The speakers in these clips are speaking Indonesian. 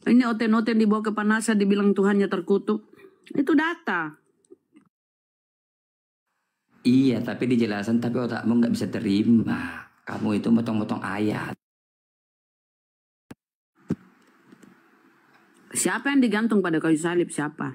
Ini oten-oten dibawa ke panasan dibilang Tuhannya terkutuk. Itu data. Iya, tapi dijelasan tapi otakmu nggak bisa terima. Kamu itu motong-motong ayat. Siapa yang digantung pada kayu salib? Siapa?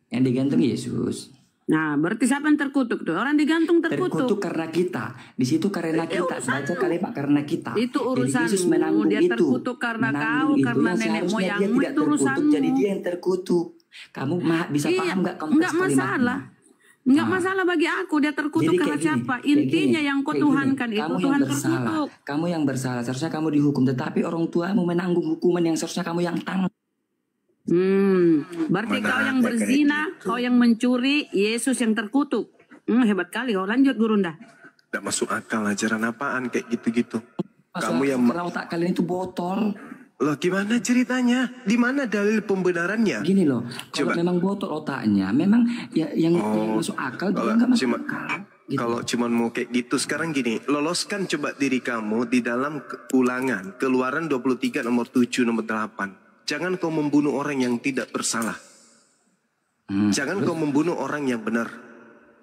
Yang digantung Yesus. Nah, berarti siapa yang terkutuk tuh? Orang digantung terkutuk. Terkutuk karena kita. Di situ karena kita. Baca kalimat karena kita. Itu urusanmu. Yesus menanggung dia terkutuk karena kau, karena nenek moyangmu, itu urusanmu. Jadi dia yang terkutuk. Kamu bisa paham nggak konteks Enggak masalah. Enggak masalah bagi aku. Dia terkutuk karena siapa? Intinya yang kau tuhankan itu Tuhan terkutuk. Kamu yang bersalah. Seharusnya kamu dihukum. Tetapi orang tuamu menanggung hukuman yang seharusnya kamu yang tanggung. Berarti kau yang berzina, kau yang mencuri, Yesus yang terkutuk. Hebat kali kau. Lanjut Gurunda. Tidak masuk akal ajaran apaan kayak gitu-gitu. Kamu yang kalau otak kalian itu botol. Loh gimana ceritanya? Di mana dalil pembenarannya? Gini loh, kalau memang botol otaknya, memang yang masuk akal dia nggak masuk akal. Gitu. Kalau cuma mau kayak gitu, sekarang gini, loloskan coba diri kamu di dalam Ulangan, Keluaran 23 nomor 7 nomor 8. Jangan kau membunuh orang yang tidak bersalah. Jangan kau membunuh orang yang benar.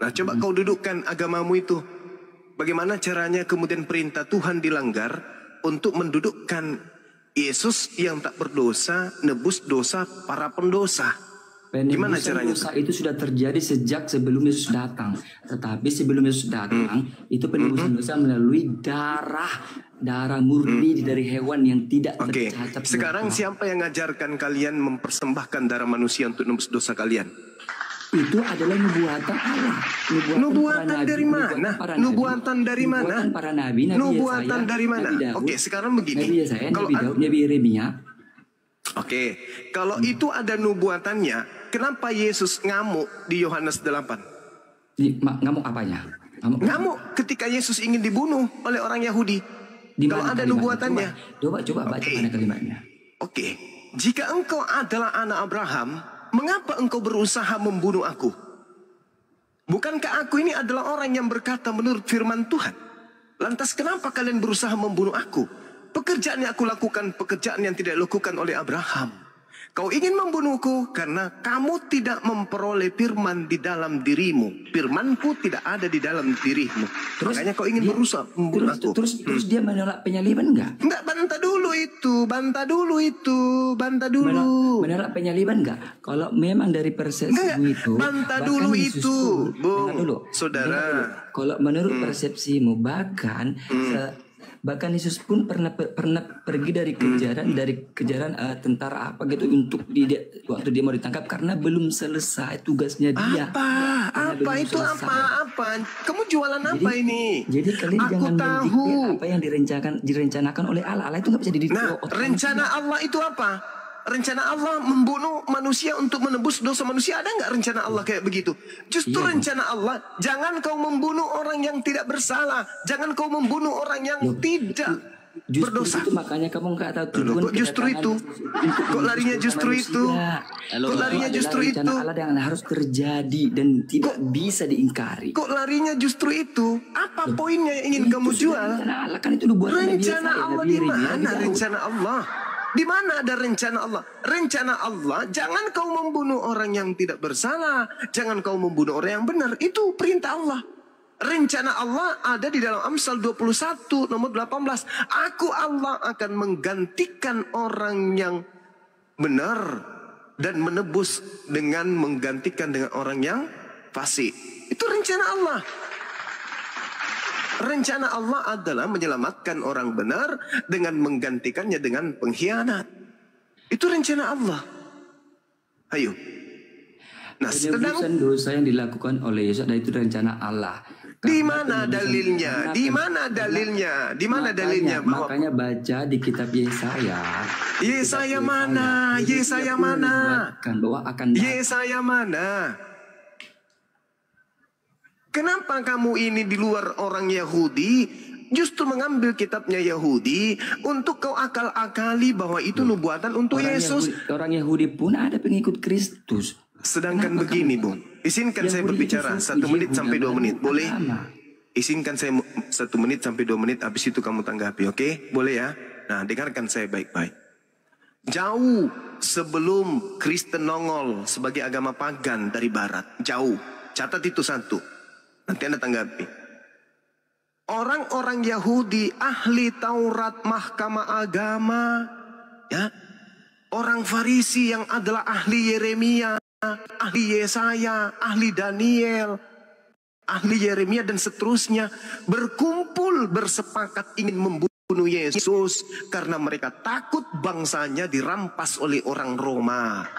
Nah coba kau dudukkan agamamu itu. Bagaimana caranya kemudian perintah Tuhan dilanggar untuk mendudukkan Yesus yang tak berdosa, nebus dosa para pendosa. Gimana caranya? Dosa itu sudah terjadi sejak sebelum Yesus datang. Tetapi sebelum Yesus datang, itu penebusan dosa melalui darah murni dari hewan yang tidak tercacat. Sekarang siapa yang mengajarkan kalian mempersembahkan darah manusia untuk nebus dosa kalian? Itu adalah nubuatan Allah. Nubuatan dari mana? Nubuatan dari mana? Para nabi, nubuatan dari mana? Oke, sekarang begini. Kalau Nabi Yeremia. Oke, kalau itu ada nubuatannya, kenapa Yesus ngamuk di Yohanes 8? Ngamuk apanya? Ngamuk ketika Yesus ingin dibunuh oleh orang Yahudi. Kalau ada nubuatannya. Coba baca mana kalimatnya. Oke, jika engkau adalah anak Abraham, mengapa engkau berusaha membunuh aku? Bukankah aku ini adalah orang yang berkata menurut firman Tuhan? Lantas kenapa kalian berusaha membunuh aku? Pekerjaan yang aku lakukan, pekerjaan yang tidak dilakukan oleh Abraham. Kau ingin membunuhku karena kamu tidak memperoleh firman di dalam dirimu. Firmanku tidak ada di dalam dirimu. Makanya kau ingin berusaha membunuh aku. Terus dia menolak penyaliban enggak? Enggak, bantah dulu itu. Menolak penyaliban enggak? Kalau memang dari persepsimu itu. Bantah dulu itu. Saudara. Kalau menurut persepsimu bahkan Yesus pun pernah pergi dari kejaran tentara apa gitu untuk waktu dia mau ditangkap karena belum selesai tugasnya dia. Apa itu apa? Kamu jualan apa ini? Jadi kalian jangan mendikte apa yang direncanakan oleh Allah. Allah itu nggak bisa didikte. Nah, rencana Allah itu apa? Rencana Allah membunuh manusia untuk menebus dosa manusia. Ada nggak rencana Allah kayak begitu? Justru rencana Allah, jangan kau membunuh orang yang tidak bersalah. Jangan kau membunuh orang yang tidak berdosa. Itu makanya kamu nggak tahu tujuan. Kok justru itu? Kok larinya justru itu? Kok larinya justru itu? Rencana Allah yang harus terjadi dan tidak bisa diingkari. Kok larinya justru itu? Apa poinnya yang ingin kamu jual? Rencana Allah kan itu buatan rencana Allah di mana? Rencana Allah. Di mana ada rencana Allah? Rencana Allah, jangan kau membunuh orang yang tidak bersalah. Jangan kau membunuh orang yang benar. Itu perintah Allah. Rencana Allah ada di dalam Amsal 21 nomor 18. Aku Allah akan menggantikan orang yang benar dan menebus dengan menggantikan dengan orang yang fasik. Itu rencana Allah. Rencana Allah adalah menyelamatkan orang benar dengan menggantikannya dengan pengkhianat. Itu rencana Allah. Ayo. Nah, sedang dosa yang dilakukan oleh Yesus itu rencana Allah. Di mana dalilnya? Di mana dalilnya? Di mana dalilnya? Makanya baca di kitab Yesaya. Yesaya mana? Yesaya mana? Yesaya mana? Kenapa kamu ini di luar orang Yahudi justru mengambil kitabnya Yahudi untuk kau akal-akali bahwa itu nubuatan untuk Yesus? Orang Yahudi pun ada pengikut Kristus. Sedangkan begini, Bung. Izinkan saya berbicara 1 menit sampai 2 menit. Boleh? Izinkan saya 1 menit sampai 2 menit. Habis itu kamu tanggapi, oke? Boleh ya? Nah, dengarkan saya baik-baik. Jauh sebelum Kristen nongol sebagai agama pagan dari barat. Jauh. Catat itu satu. Nanti Anda tanggapi. Orang-orang Yahudi, ahli Taurat, mahkamah agama, ya, orang Farisi yang adalah ahli Yeremia, ahli Yesaya, ahli Daniel, ahli Yeremia dan seterusnya, berkumpul bersepakat ingin membunuh Yesus karena mereka takut bangsanya dirampas oleh orang Roma.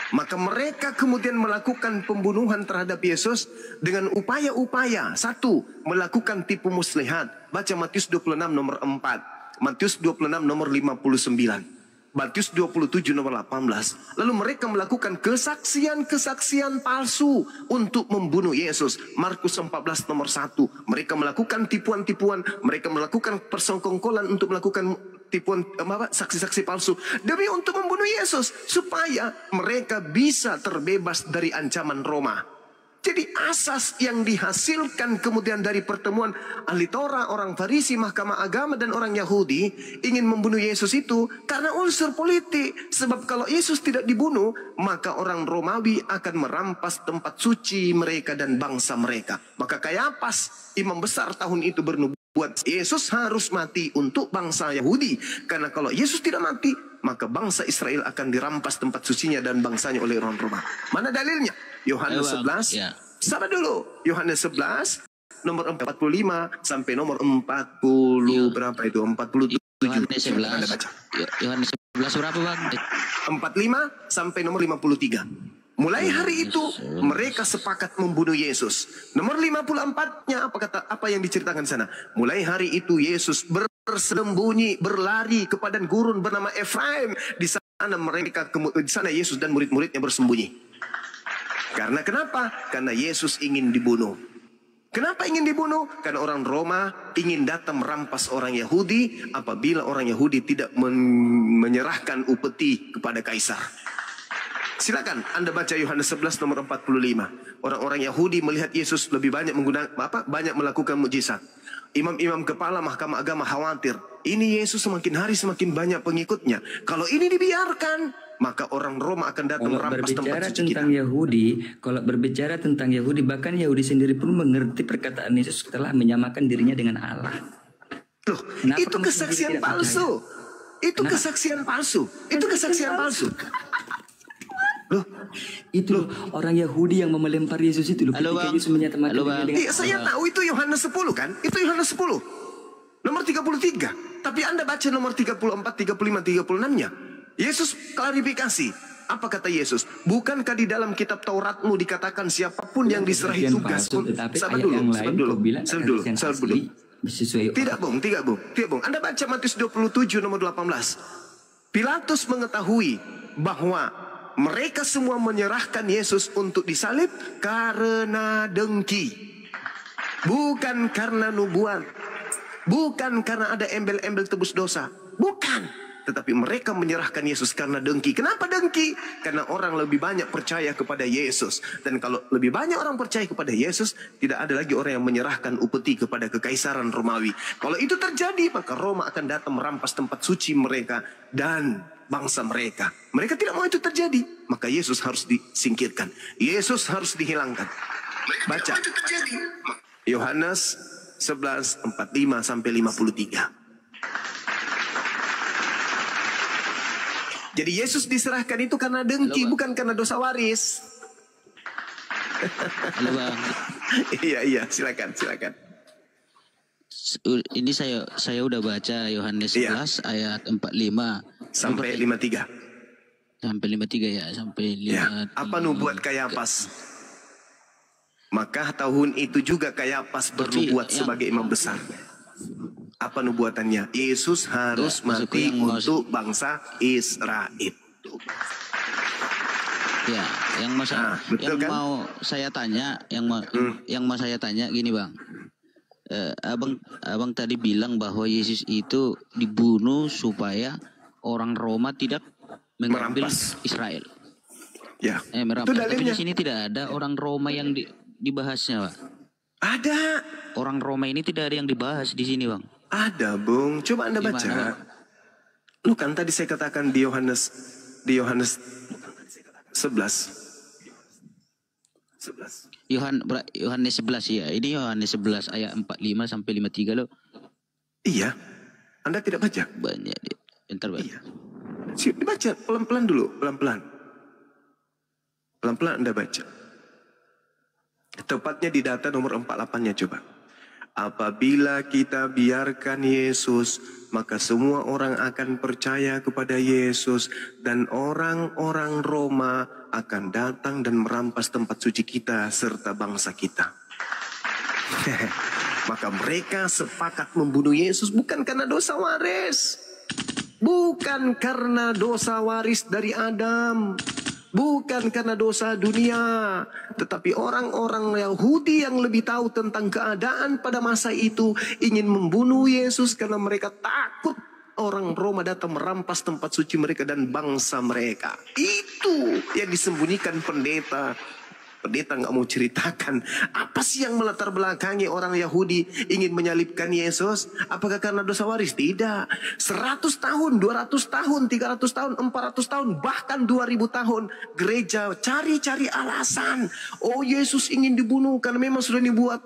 Maka mereka kemudian melakukan pembunuhan terhadap Yesus dengan upaya-upaya. Satu, melakukan tipu muslihat. Baca Matius 26 nomor 4. Matius 26 nomor 59. Matius 27 nomor 18. Lalu mereka melakukan kesaksian-kesaksian palsu untuk membunuh Yesus. Markus 14 nomor 1. Mereka melakukan tipuan-tipuan. Mereka melakukan persengkongkolan untuk melakukan tipuan saksi-saksi palsu demi untuk membunuh Yesus supaya mereka bisa terbebas dari ancaman Roma. Jadi asas yang dihasilkan kemudian dari pertemuan ahli Torah, orang Farisi, mahkamah agama dan orang Yahudi ingin membunuh Yesus itu karena unsur politik. Sebab kalau Yesus tidak dibunuh, maka orang Romawi akan merampas tempat suci mereka dan bangsa mereka. Maka Kayapas, imam besar tahun itu bernubuat, Yesus harus mati untuk bangsa Yahudi. Karena kalau Yesus tidak mati, maka bangsa Israel akan dirampas tempat sucinya dan bangsanya oleh orang Roma. Mana dalilnya? Yohanes 11. Ya. Sabar dulu. Yohanes 11 nomor 45 sampai nomor 40 berapa itu? 47. Yohanes 11. Yohanes 11 berapa, Bang? 45 sampai nomor 53. Mulai hari itu mereka sepakat membunuh Yesus. Nomor 54-nya apa yang diceritakan sana? Mulai hari itu Yesus bersembunyi, berlari ke padang gurun bernama Efraim. Di sana Yesus dan murid-muridnya bersembunyi. Karena kenapa? Karena Yesus ingin dibunuh. Kenapa ingin dibunuh? Karena orang Roma ingin datang merampas orang Yahudi apabila orang Yahudi tidak menyerahkan upeti kepada kaisar. Silakan Anda baca Yohanes 11 nomor 45. Orang-orang Yahudi melihat Yesus lebih banyak banyak melakukan mukjizat. Imam-imam kepala mahkamah agama khawatir. Ini Yesus semakin hari semakin banyak pengikutnya. Kalau ini dibiarkan, maka orang Roma akan datang merampas tempat suci kita. Kalau berbicara tentang Yahudi, bahkan Yahudi sendiri pun mengerti perkataan Yesus setelah menyamakan dirinya dengan Allah. Loh, itu kesaksian palsu. Itu kesaksian palsu. Itu kesaksian palsu. Loh, itu orang Yahudi yang melempar Yesus itu loh. Halo, Yesus menyatakan iya, saya tahu itu Yohanes 10 kan? Itu Yohanes 10. Nomor 33. Tapi Anda baca nomor 34, 35, 36-nya. Yesus klarifikasi. Apa kata Yesus? Bukankah di dalam kitab Tauratmu dikatakan siapapun yang diserahi tugas pun? Sabar dulu. Tidak, Bung. Anda baca Matius 27 nomor 18. Pilatus mengetahui bahwa mereka semua menyerahkan Yesus untuk disalib karena dengki. Bukan karena nubuat. Bukan karena ada embel-embel tebus dosa. Bukan. Tetapi mereka menyerahkan Yesus karena dengki. Kenapa dengki? Karena orang lebih banyak percaya kepada Yesus. Dan kalau lebih banyak orang percaya kepada Yesus, tidak ada lagi orang yang menyerahkan upeti kepada kekaisaran Romawi. Kalau itu terjadi, maka Roma akan datang merampas tempat suci mereka dan bangsa mereka. Mereka tidak mau itu terjadi, maka Yesus harus disingkirkan. Yesus harus dihilangkan. Baca Yohanes 11, 45 sampai 53. Jadi Yesus diserahkan itu karena dengki, bukan karena dosa waris. Halo, Bang. Iya, silakan. Ini saya udah baca Yohanes 11 ayat 45 sampai 53. Sampai 53 ya, sampai 53. Ya, apa nubuat Kayapas? Maka tahun itu juga Kayapas bernubuat sebagai imam besar. Apa nubuatannya? Yesus harus mati untuk bangsa Israel. Ya, yang mau saya tanya gini, Bang. Abang tadi bilang bahwa Yesus itu dibunuh supaya orang Roma tidak mengambil Israel. Ya. Merampas. Tapi di sini tidak ada orang Roma yang dibahasnya, Pak. Ada. Orang Roma ini tidak ada yang dibahas di sini, Bang. Ada, Bung. Coba Anda baca. Bukan tadi saya katakan di Yohanes 11. Yohanes 11 ya. Ini Yohanes 11 ayat 45 sampai 53 loh. Iya. Anda tidak baca? Banyak dia. Bentar, Bang. Iya. Baca pelan-pelan dulu, pelan-pelan. Pelan-pelan Anda baca. Tepatnya di data nomor 48-nya coba. Apabila kita biarkan Yesus, maka semua orang akan percaya kepada Yesus, dan orang-orang Roma akan datang dan merampas tempat suci kita serta bangsa kita. Maka mereka sepakat membunuh Yesus bukan karena dosa waris. Bukan karena dosa waris dari Adam. Bukan karena dosa dunia, tetapi orang-orang Yahudi yang lebih tahu tentang keadaan pada masa itu ingin membunuh Yesus karena mereka takut orang Roma datang merampas tempat suci mereka dan bangsa mereka. Itu yang disembunyikan pendeta. Pendeta nggak mau ceritakan apa sih yang melatar belakangi orang Yahudi ingin menyalibkan Yesus. Apakah karena dosa waris? Tidak. 100 tahun, 200 tahun, 300 tahun, 400 tahun, bahkan 2000 tahun gereja cari-cari alasan. Oh, Yesus ingin dibunuh karena memang sudah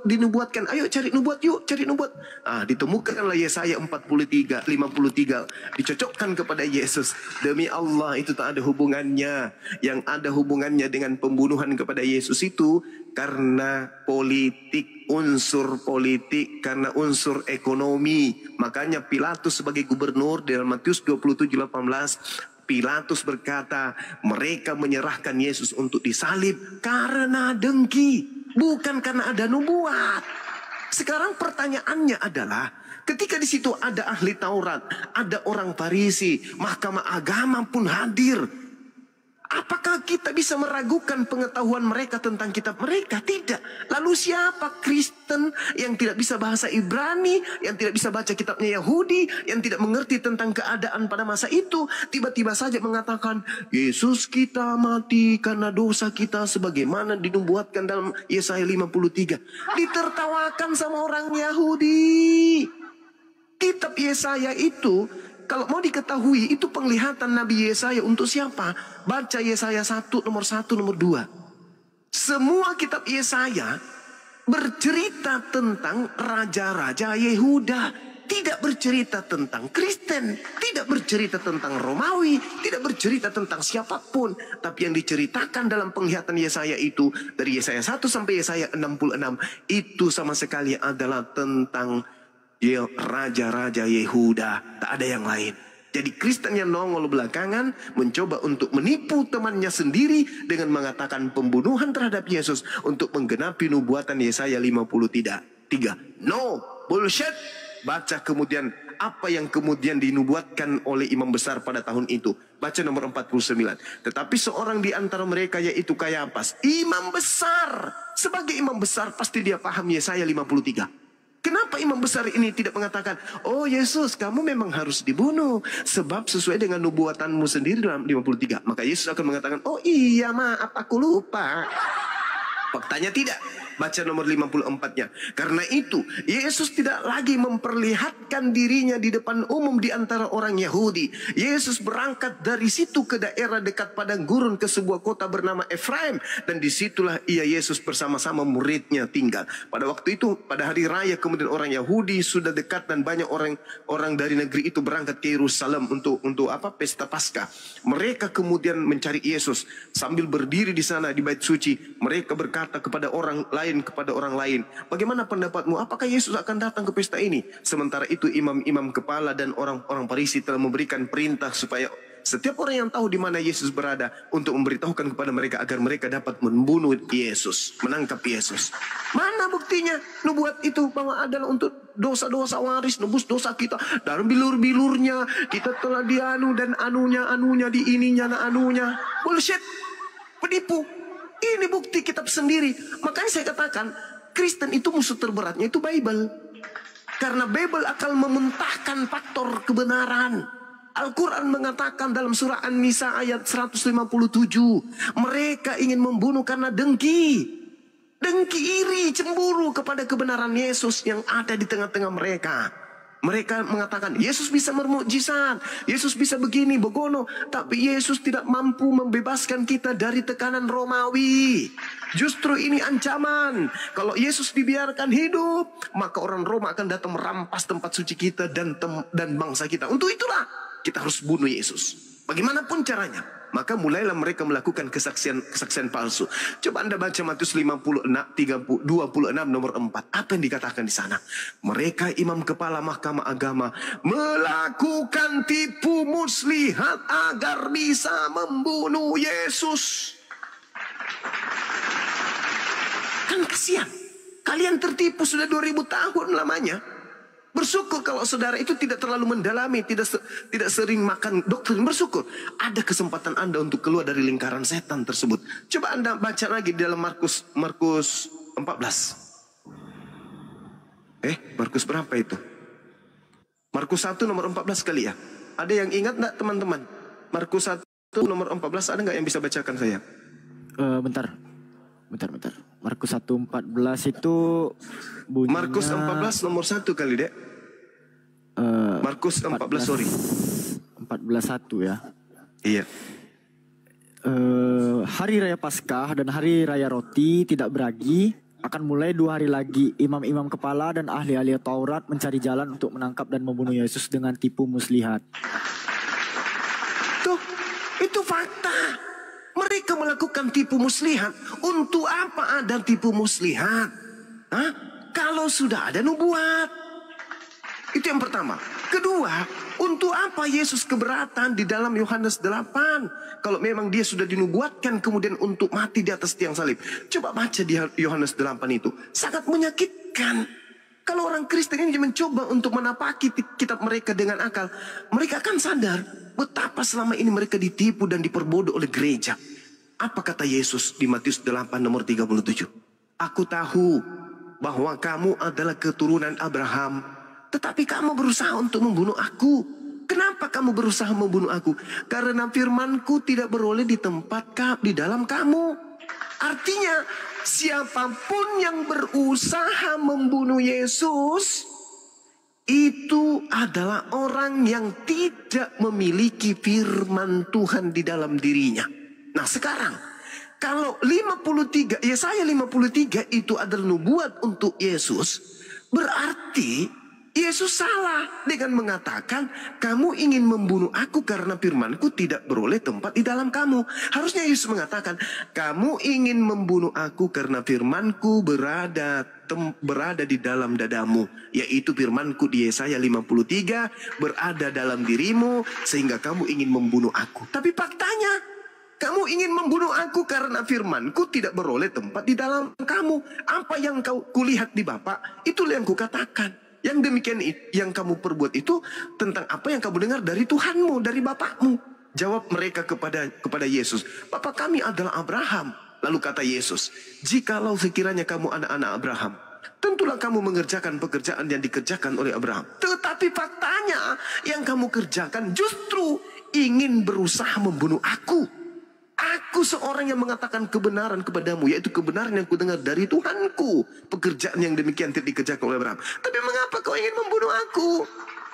dinubuatkan. Ayo cari nubuat, yuk cari nubuat. Ditemukanlah Yesaya 53, 53 dicocokkan kepada Yesus. Demi Allah itu tak ada hubungannya. Yang ada hubungannya dengan pembunuhan kepada Yesus itu karena politik, unsur politik, karena unsur ekonomi. Makanya Pilatus sebagai gubernur dalam Matius 27:18, Pilatus berkata, mereka menyerahkan Yesus untuk disalib karena dengki, bukan karena ada nubuat. Sekarang pertanyaannya adalah, ketika di situ ada ahli Taurat, ada orang Farisi, mahkamah agama pun hadir. Apakah kita bisa meragukan pengetahuan mereka tentang kitab mereka? Tidak. Lalu siapa Kristen yang tidak bisa bahasa Ibrani, yang tidak bisa baca kitabnya Yahudi, yang tidak mengerti tentang keadaan pada masa itu, tiba-tiba saja mengatakan, Yesus kita mati karena dosa kita sebagaimana dinubuatkan dalam Yesaya 53. Ditertawakan sama orang Yahudi. Kitab Yesaya itu, kalau mau diketahui, itu penglihatan Nabi Yesaya untuk siapa? Baca Yesaya 1, nomor 1, nomor 2. Semua kitab Yesaya bercerita tentang raja-raja Yehuda. Tidak bercerita tentang Kristen. Tidak bercerita tentang Romawi. Tidak bercerita tentang siapapun. Tapi yang diceritakan dalam penglihatan Yesaya itu, dari Yesaya 1 sampai Yesaya 66, itu sama sekali adalah tentang raja-raja Yehuda, tak ada yang lain. Jadi Kristen yang nongol belakangan mencoba untuk menipu temannya sendiri dengan mengatakan pembunuhan terhadap Yesus untuk menggenapi nubuatan Yesaya 53. No, bullshit. Baca kemudian apa yang kemudian dinubuatkan oleh imam besar pada tahun itu. Baca nomor 49. Tetapi seorang di antara mereka, yaitu Kayafas, imam besar. Sebagai imam besar pasti dia paham Yesaya 53. Kenapa imam besar ini tidak mengatakan, oh Yesus kamu memang harus dibunuh sebab sesuai dengan nubuatanmu sendiri dalam 53. Maka Yesus akan mengatakan, oh iya maaf aku lupa. Faktanya tidak. Baca nomor 54-nya. Karena itu Yesus tidak lagi memperlihatkan dirinya di depan umum di antara orang Yahudi. Yesus berangkat dari situ ke daerah dekat padang gurun ke sebuah kota bernama Efraim. Dan disitulah Yesus bersama-sama muridnya tinggal. Pada waktu itu, pada hari raya, kemudian orang Yahudi sudah dekat dan banyak orang dari negeri itu berangkat ke Yerusalem untuk pesta Paskah. Mereka kemudian mencari Yesus sambil berdiri di sana di bait suci. Mereka berkata kepada orang lain, bagaimana pendapatmu? Apakah Yesus akan datang ke pesta ini? Sementara itu imam-imam kepala dan orang-orang Farisi telah memberikan perintah supaya setiap orang yang tahu di mana Yesus berada untuk memberitahukan kepada mereka agar mereka dapat membunuh Yesus, menangkap Yesus. Mana buktinya? Nubuat itu bahwa adalah untuk dosa-dosa waris, nebus dosa kita. Dalam bilur-bilurnya kita telah dianu dan anunya di ininya na anunya. Bullshit. Penipu. Ini bukti kitab sendiri. Makanya saya katakan, Kristen itu musuh terberatnya itu Bible. Karena Bible akan memuntahkan faktor kebenaran. Al-Quran mengatakan dalam surah An-Nisa ayat 157, mereka ingin membunuh karena dengki. Dengki iri, cemburu kepada kebenaran Yesus yang ada di tengah-tengah mereka. Mereka mengatakan Yesus bisa bermukjizat, Yesus bisa begini, begono. Tapi Yesus tidak mampu membebaskan kita dari tekanan Romawi. Justru ini ancaman. Kalau Yesus dibiarkan hidup, maka orang Roma akan datang merampas tempat suci kita dan bangsa kita. Untuk itulah kita harus bunuh Yesus. Bagaimanapun caranya. Maka mulailah mereka melakukan kesaksian palsu. Coba Anda baca Matius 26 nomor 4. Apa yang dikatakan di sana? Mereka imam kepala mahkamah agama melakukan tipu muslihat agar bisa membunuh Yesus. Kan kasihan. Kalian tertipu sudah 2000 tahun lamanya. Bersyukur kalau saudara itu tidak terlalu mendalami, tidak sering makan doktrin. Bersyukur ada kesempatan Anda untuk keluar dari lingkaran setan tersebut. Coba Anda baca lagi di dalam Markus 14. Markus berapa itu? Markus 1 nomor 14 kali ya. Ada yang ingat enggak teman-teman? Markus 1 nomor 14 ada enggak yang bisa bacakan saya? Bentar. Markus 1:14 itu bunyinya... Markus 14 nomor 1 kali, Dek. Markus 14, sorry. 14:1 ya. Iya. Hari Raya Paskah dan Hari Raya Roti Tidak Beragi akan mulai 2 hari lagi. Imam-imam kepala dan ahli-ahli Taurat mencari jalan untuk menangkap dan membunuh Yesus dengan tipu muslihat. Tuh, itu fakta. Mereka melakukan tipu muslihat. Untuk apa ada tipu muslihat? Kalau sudah ada nubuat. Itu yang pertama. Kedua, untuk apa Yesus keberatan di dalam Yohanes 8? Kalau memang dia sudah dinubuatkan kemudian untuk mati di atas tiang salib. Coba baca di Yohanes 8 itu. Sangat menyakitkan. Kalau orang Kristen ini mencoba untuk menapaki kitab mereka dengan akal, mereka akan sadar betapa selama ini mereka ditipu dan diperbodoh oleh gereja. Apa kata Yesus di Matius 8 nomor 37? Aku tahu bahwa kamu adalah keturunan Abraham, tetapi kamu berusaha untuk membunuh aku. Kenapa kamu berusaha membunuh aku? Karena firmanku tidak beroleh di dalam kamu. Artinya siapapun yang berusaha membunuh Yesus itu adalah orang yang tidak memiliki firman Tuhan di dalam dirinya. Nah sekarang kalau Yesaya 53 itu adalah nubuat untuk Yesus, berarti Yesus salah dengan mengatakan kamu ingin membunuh aku karena firmanku tidak beroleh tempat di dalam kamu. Harusnya Yesus mengatakan kamu ingin membunuh aku karena firmanku berada di dalam dadamu. Yaitu firmanku di Yesaya 53 berada dalam dirimu sehingga kamu ingin membunuh aku. Tapi faktanya kamu ingin membunuh aku karena firmanku tidak beroleh tempat di dalam kamu. Apa yang kulihat di Bapa itulah yang kukatakan. Yang demikian yang kamu perbuat itu tentang apa yang kamu dengar dari Tuhanmu, dari Bapakmu. Jawab mereka kepada Yesus, Bapa kami adalah Abraham. Lalu kata Yesus, jikalau sekiranya kamu anak-anak Abraham, tentulah kamu mengerjakan pekerjaan yang dikerjakan oleh Abraham. Tetapi faktanya yang kamu kerjakan justru ingin berusaha membunuh aku. Aku seorang yang mengatakan kebenaran kepadamu, yaitu kebenaran yang kudengar dari Tuhanku. Pekerjaan yang demikian tidak dikerjakan oleh Abraham. Tapi mengapa kau ingin membunuh aku?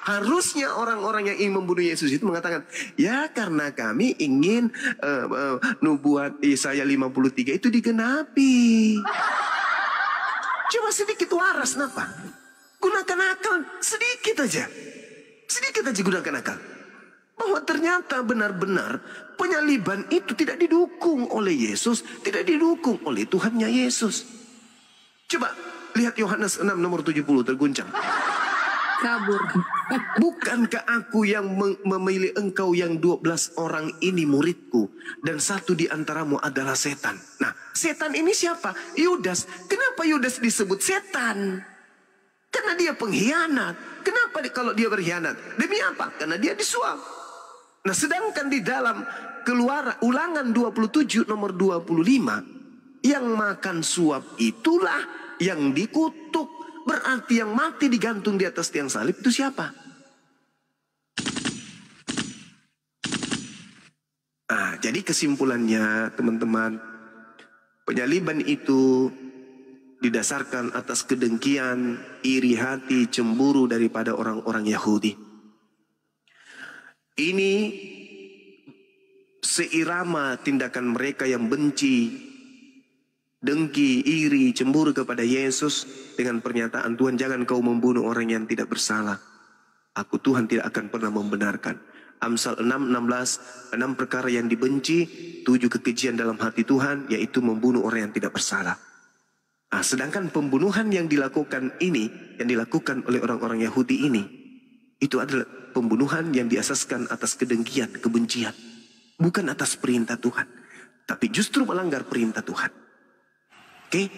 Harusnya orang-orang yang ingin membunuh Yesus itu mengatakan, ya karena kami ingin nubuat Yesaya 53 itu digenapi. Coba sedikit waras, kenapa? Gunakan akal sedikit aja. Sedikit aja gunakan akal. Bahwa ternyata benar-benar penyaliban itu tidak didukung oleh Yesus, tidak didukung oleh Tuhannya Yesus. Coba lihat Yohanes 6 nomor 70 terguncang. Kabur. Bukankah aku yang memilih engkau yang 12 orang ini muridku, dan satu di antaramu adalah setan. Nah, setan ini siapa? Yudas. Kenapa Yudas disebut setan? Karena dia pengkhianat. Kenapa kalau dia berkhianat? Demi apa? Karena dia disuap. Nah sedangkan di dalam Ulangan 27 nomor 25, yang makan suap itulah yang dikutuk. Berarti yang mati digantung di atas tiang salib itu siapa? Jadi kesimpulannya teman-teman, penyaliban itu didasarkan atas kedengkian, iri hati, cemburu daripada orang-orang Yahudi. Ini seirama tindakan mereka yang benci, dengki, iri, cemburu kepada Yesus dengan pernyataan Tuhan, jangan kau membunuh orang yang tidak bersalah. Aku Tuhan tidak akan pernah membenarkan. Amsal 6:16, 6 perkara yang dibenci, 7 kekejian dalam hati Tuhan, yaitu membunuh orang yang tidak bersalah. Nah, sedangkan pembunuhan yang dilakukan ini, yang dilakukan oleh orang-orang Yahudi ini, itu adalah pembunuhan yang diasaskan atas kedengkian, kebencian. Bukan atas perintah Tuhan, tapi justru melanggar perintah Tuhan. Oke?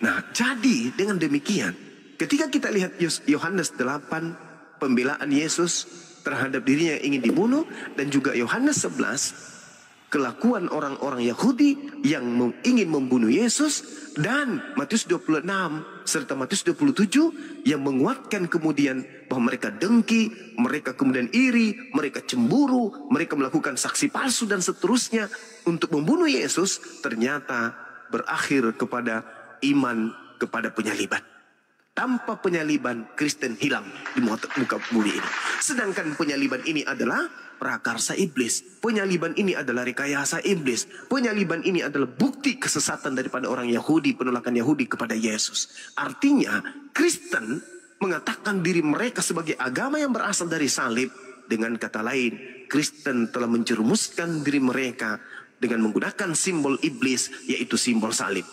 Nah, jadi dengan demikian, ketika kita lihat Yohanes 8, pembelaan Yesus terhadap dirinya yang ingin dibunuh, dan juga Yohanes 11, kelakuan orang-orang Yahudi yang ingin membunuh Yesus, dan Matius 26 serta Matius 27 yang menguatkan kemudian bahwa mereka dengki, mereka kemudian iri, mereka cemburu, mereka melakukan saksi palsu dan seterusnya untuk membunuh Yesus, ternyata berakhir kepada iman kepada penyaliban. Tanpa penyaliban, Kristen hilang di muka bumi ini. Sedangkan penyaliban ini adalah prakarsa iblis. Penyaliban ini adalah rekayasa iblis. Penyaliban ini adalah bukti kesesatan daripada orang Yahudi, penolakan Yahudi kepada Yesus. Artinya, Kristen mengatakan diri mereka sebagai agama yang berasal dari salib. Dengan kata lain, Kristen telah menjerumuskan diri mereka dengan menggunakan simbol iblis, yaitu simbol salib.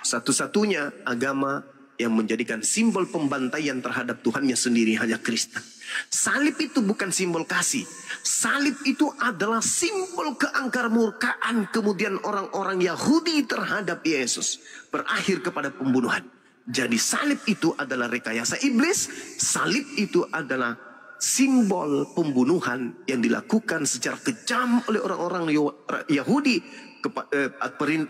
Satu-satunya agama yang menjadikan simbol pembantaian terhadap Tuhannya sendiri hanya Kristen. Salib itu bukan simbol kasih. Salib itu adalah simbol keangkar murkaan kemudian orang-orang Yahudi terhadap Yesus. Berakhir kepada pembunuhan. Jadi salib itu adalah rekayasa iblis. Salib itu adalah simbol pembunuhan yang dilakukan secara kejam oleh orang-orang Yahudi,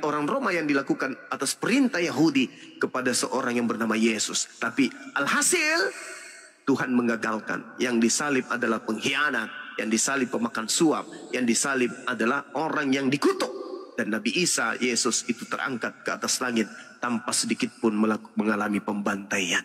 orang Roma, yang dilakukan atas perintah Yahudi kepada seorang yang bernama Yesus. Tapi alhasil Tuhan mengagalkan. Yang disalib adalah pengkhianat, yang disalib pemakan suap, yang disalib adalah orang yang dikutuk. Dan Nabi Isa, Yesus itu terangkat ke atas langit tanpa sedikit pun mengalami pembantaian.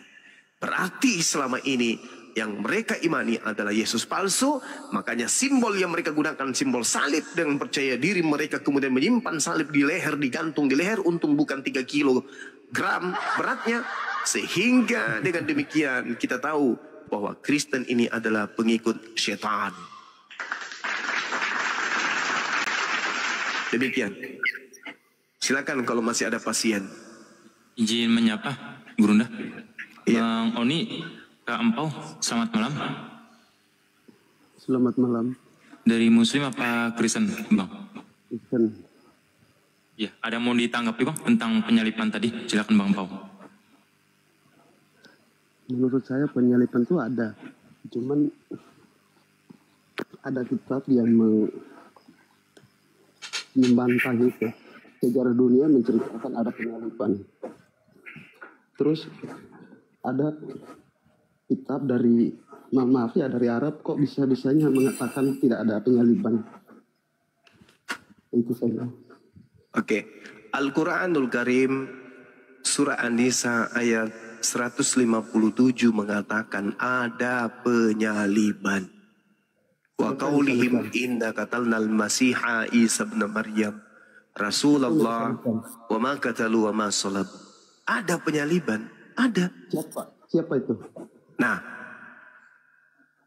Berarti selama ini yang mereka imani adalah Yesus palsu. Makanya simbol yang mereka gunakan simbol salib. Dengan percaya diri mereka kemudian menyimpan salib di leher, digantung di leher, untung bukan 3 kilogram beratnya. Sehingga dengan demikian kita tahu bahwa Kristen ini adalah pengikut setan. Demikian. Silakan kalau masih ada pasien. Izin menyapa, Gurunda. Iya. Bang Oni, Kak Empau, selamat malam. Selamat malam. Dari Muslim apa Kristen, Bang? Kristen. Ya, ada mau ditanggapi, Bang, tentang penyalipan tadi? Silakan, Bang Empau. Menurut saya penyalipan itu ada. Cuman ada kitab yang membantah itu. Sejarah dunia menceritakan ada penyalipan. Terus ada kitab dari mafia dari Arab, kok bisa-bisanya mengatakan tidak ada penyaliban. Itu saja. Oke. Al-Quranul Karim surah An-Nisa ayat 157 mengatakan ada penyaliban. Wa qaulihim inna qatalnal masiha Isa ibn Maryam Rasulullah wa ma qatalu wa ma salab. Ada penyaliban, ada. Siapa itu? Nah,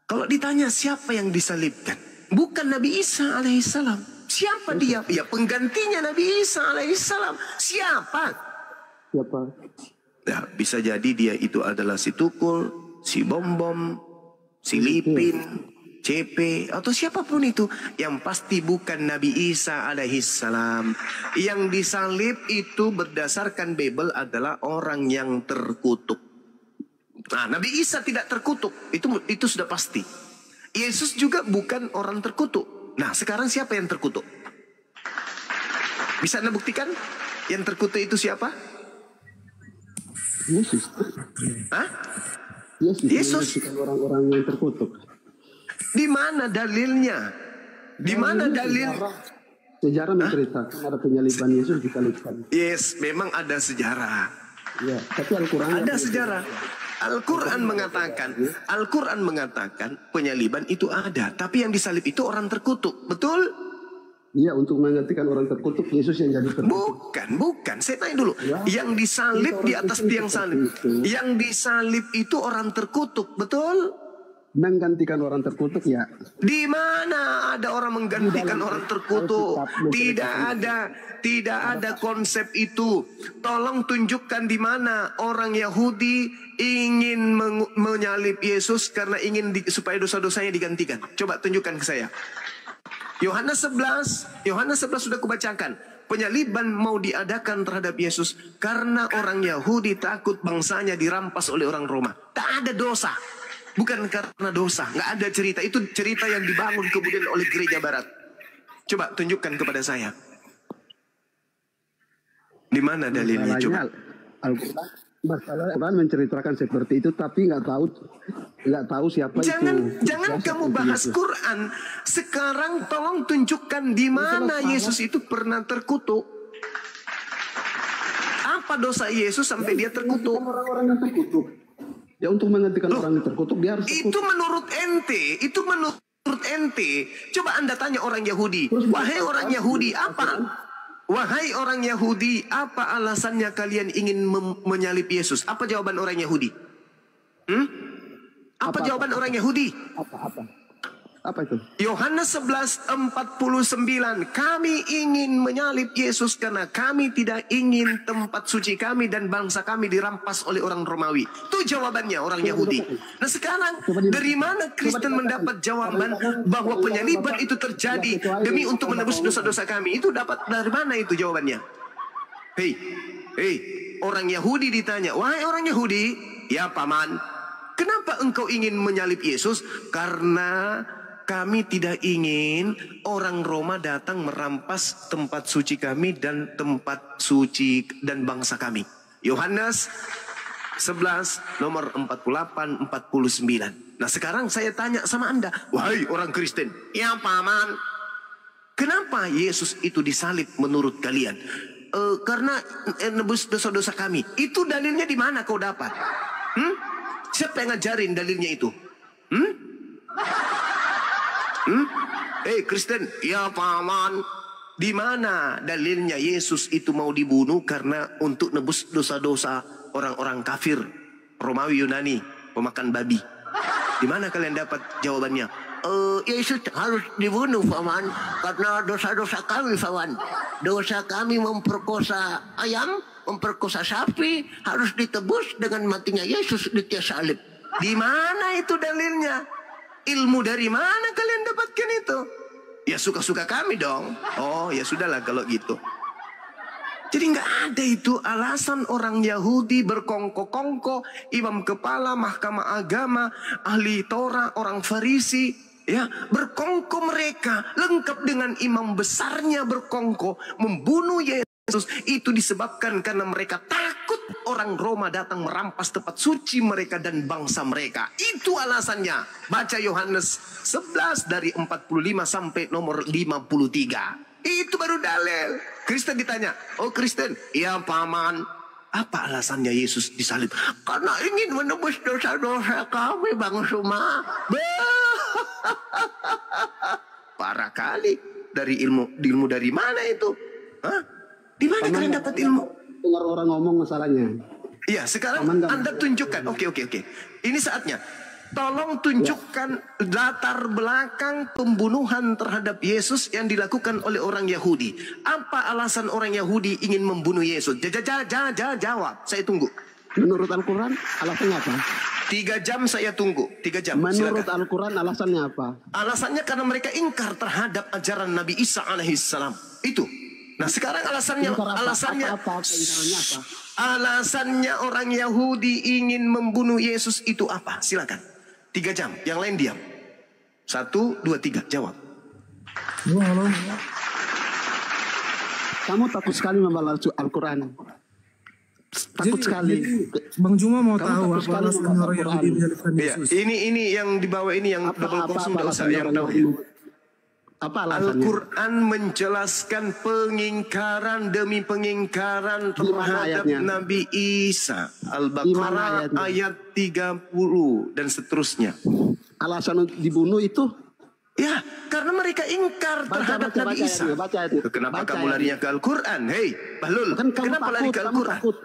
kalau ditanya siapa yang disalibkan, bukan Nabi Isa alaihissalam. Siapa dia? Ya penggantinya Nabi Isa alaihissalam. Siapa? Ya, bisa jadi dia itu adalah si Tukul, si Bom-Bom, si Lipin, CP, atau siapapun itu. Yang pasti bukan Nabi Isa alaihissalam. Yang disalib itu berdasarkan Bible adalah orang yang terkutuk. Nah, Nabi Isa tidak terkutuk, itu sudah pasti. Yesus juga bukan orang terkutuk. Nah, sekarang siapa yang terkutuk? Bisa Anda buktikan? Yang terkutuk itu siapa? Yesus. Hah? Yesus. Orang-orang yang terkutuk. Di mana dalilnya? Di mana dalil? Sejarah menceritakan ada penyaliban Yesus disalibkan. Yes, memang ada sejarah. Ya, tapi Al-Quran ada sejarah. Al-Quran mengatakan penyaliban itu ada, tapi yang disalib itu orang terkutuk, betul? Iya, untuk menggantikan orang terkutuk, Yesus yang jadi terkutuk. Bukan. Saya tanya dulu. Ya, yang disalib di atas tiang salib. Yang disalib itu orang terkutuk, betul? Menggantikan orang terkutuk, ya. Di mana ada orang menggantikan orang terkutuk? Tidak ada konsep itu. Tolong tunjukkan di mana orang Yahudi ingin menyalib Yesus karena ingin supaya dosa-dosanya digantikan. Coba tunjukkan ke saya. Yohanes 11 sudah kubacakan. Penyaliban mau diadakan terhadap Yesus karena orang Yahudi takut bangsanya dirampas oleh orang Roma. Tak ada dosa. Bukan karena dosa, nggak ada cerita. Itu cerita yang dibangun kemudian oleh gereja barat. Coba tunjukkan kepada saya. Di mana dalilnya? Coba. Al-Quran menceritakan seperti itu, tapi nggak tahu siapa itu. Jangan kamu bahas Quran. Sekarang tolong tunjukkan di mana Yesus itu pernah terkutuk. Apa dosa Yesus sampai dia terkutuk? Orang-orang yang terkutuk. Ya, untuk menggantikan orang yang terkutuk dia harus terkutuk. Itu menurut ente. Coba Anda tanya orang Yahudi. Wahai orang Yahudi, apa alasannya kalian ingin menyalib Yesus? Apa jawaban orang Yahudi? Apa jawaban orang Yahudi? Apa itu? Yohanes 11:49. Kami ingin menyalib Yesus karena kami tidak ingin tempat suci kami dan bangsa kami dirampas oleh orang Romawi. Itu jawabannya orang Yahudi. Nah sekarang dari mana Kristen mendapat jawaban bahwa penyaliban itu terjadi demi untuk menebus dosa-dosa kami? Itu dapat dari mana itu jawabannya? Hei, orang Yahudi ditanya, wahai orang Yahudi, ya paman, kenapa engkau ingin menyalib Yesus? Karena kami tidak ingin orang Roma datang merampas tempat suci kami dan tempat suci dan bangsa kami. Yohanes 11 nomor 48-49. Nah sekarang saya tanya sama Anda, wahai orang Kristen, ya paman, kenapa Yesus itu disalib menurut kalian? Karena nebus dosa-dosa kami. Itu dalilnya di mana kau dapat? Siapa yang ngajarin dalilnya itu? Kristen, ya paman, di mana dalilnya Yesus itu mau dibunuh karena untuk nebus dosa-dosa orang-orang kafir, Romawi, Yunani, pemakan babi? Di mana kalian dapat jawabannya? Yesus harus dibunuh, paman, karena dosa-dosa kami, paman. Dosa kami memperkosa ayam, memperkosa sapi, harus ditebus dengan matinya Yesus di tiang salib. Di mana itu dalilnya? Ilmu dari mana kalian dapatkan itu? Ya suka-suka kami dong. Oh ya sudahlah kalau gitu. Jadi nggak ada itu alasan orang Yahudi berkongko-kongko, imam kepala mahkamah agama, ahli Torah, orang Farisi, ya berkongko mereka lengkap dengan imam besarnya berkongko membunuh Yesus. Itu disebabkan karena mereka takut orang Roma datang merampas tempat suci mereka dan bangsa mereka. Itu alasannya. Baca Yohanes 11 dari 45 sampai nomor 53. Itu baru dalil. Kristen ditanya, oh Kristen, ya paman, apa alasannya Yesus disalib? Karena ingin menebus dosa-dosa kami, Bang Suma. Parah kali. Dari ilmu dari mana itu? Hah? Di mana kalian dapat ilmu? Dengar orang ngomong masalahnya. Iya, sekarang Anda tunjukkan. Oke. Ini saatnya. Tolong tunjukkan latar belakang pembunuhan terhadap Yesus yang dilakukan oleh orang Yahudi. Apa alasan orang Yahudi ingin membunuh Yesus? Jawab. Saya tunggu. Menurut Al-Quran, alasannya apa? 3 jam saya tunggu. 3 jam. Menurut Al-Quran, alasannya apa? Alasannya karena mereka ingkar terhadap ajaran Nabi Isa alaihissalam. Itu. Nah sekarang alasannya orang Yahudi ingin membunuh Yesus itu apa? Silakan. 3 jam. Yang lain diam. 1, 2, 3. Jawab. Kamu takut sekali membalas Al-Quran. Takut sekali. Bang Juma mau tahu apa alasan orang Yahudi menyalibkan Yesus? Ini yang di bawah ini yang double kosong nggak usah yang tahu. Apa alasannya? Al-Quran menjelaskan pengingkaran demi pengingkaran Di mana terhadap ayatnya? Nabi Isa. Di mana Al-Baqarah ayatnya? ayat 30 dan seterusnya. Alasan untuk dibunuh itu? Ya, karena mereka ingkar terhadap Nabi Isa. Baca ayatnya. Kenapa Baca kamu ayatnya. larinya ke Al-Quran? Hei, Bahlul, Kan kamu kenapa lari ke kamu Al-Quran? takut.